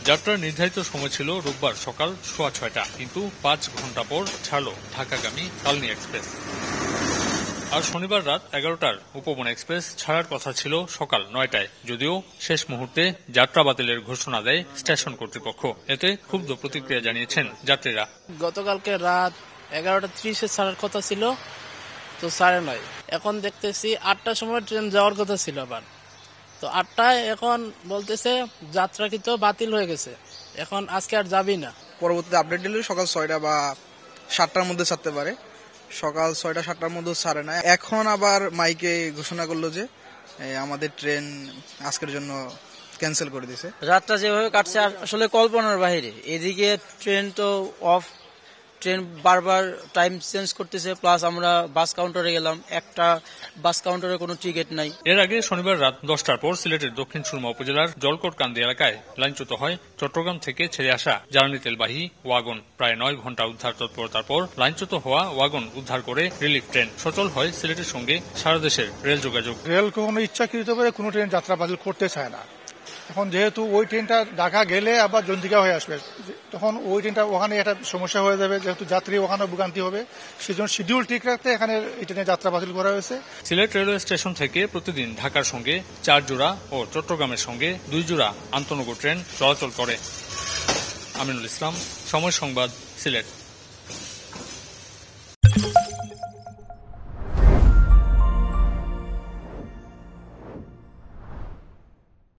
যাত্রার নির্ধারিত সময় ছিল রোববার সকাল 6:15, কিন্তু 5 ঘণ্টা পর ছাড়ল ঢাকাগামী কালনী এক্সপ্রেস। আর শনিবার রাত 11টার উপবন এক্সপ্রেস ছাড়ার কথা ছিল সকাল 9টায়, যদিও শেষ মুহূর্তে যাত্রা বাতিলের ঘোষণা দেয় স্টেশন কর্তৃপক্ষ। এতে ক্ষুব্ধ প্রতিক্রিয়া জানিয়েছেন যাত্রীরা। গতকালকে রাত 11:30-এ ছাড়ার কথা ছিল, তো ছাড়ে নয়। এখন দেখতেছি 8টার সময় ট্রেন যাওয়ার কথা ছিল আবার, তো 8টায় এখন বলতেছে যাত্রাকৃত বাতিল হয়ে গেছে, এখন আজকে আর যাবি না। পরবর্তীতে আপডেট দিলে সকাল 6টা বা 7টার মধ্যে ছাড়তে পারে, সকাল 6টা 7টার মধ্যে ছাড়ে না। এখন আবার মাইকে ঘোষণা করলো যে আমাদের ট্রেন আজকের জন্য ক্যান্সেল করে দিয়েছে। রাতটা যেভাবে কাটছে আসলে কল্পনার বাইরে। এদিকে ট্রেন তো অফ, ট্রেন বারবার টাইম চেঞ্জ করতেছে, প্লাস আমরা বাস কাউন্টারে গেলাম, একটা বাস কাউন্টারে কোনো টিকিট নাই। এর আগে শনিবার রাত 10টার পর সিলেটের দক্ষিণ সুরমা উপজেলার জলকোটকান্দি এলাকায় লাইনচ্যুত হয় চট্টগ্রাম থেকে ছেড়ে আসা জ্বালানি তেলবাহী ওয়াগন। প্রায় 9 ঘণ্টা উদ্ধার তৎপরতার পর লাইনচ্যুত হওয়া ওয়াগন উদ্ধার করে রিলিফ ট্রেন। সচল হয় সিলেটের সঙ্গে সারা দেশের রেল যোগাযোগ। রেল কখনো ইচ্ছাকৃতভাবে কোনো ট্রেন যাত্রা বাতিল করতে চায় না। এখন যেহেতু ওই ট্রেনটা ঢাকা গেলে আবার জন্তিকা হয়ে আসবে, তখন ওই ট্রেনটা ওখানে একটা সমস্যা হয়ে যাবে, যেহেতু যাত্রী ওখানে ভোগান্তি হবে। সেজন্য শিডিউল ঠিক রাখতে এখানে এই ট্রেনের যাত্রা বাতিল করা হয়েছে। সিলেট রেলওয়ে স্টেশন থেকে প্রতিদিন ঢাকার সঙ্গে 4 জোড়া ও চট্টগ্রামের সঙ্গে 2 জোড়া আন্তনগর ট্রেন চলাচল করে। আমিনুল ইসলাম, সময় সংবাদ, সিলেট।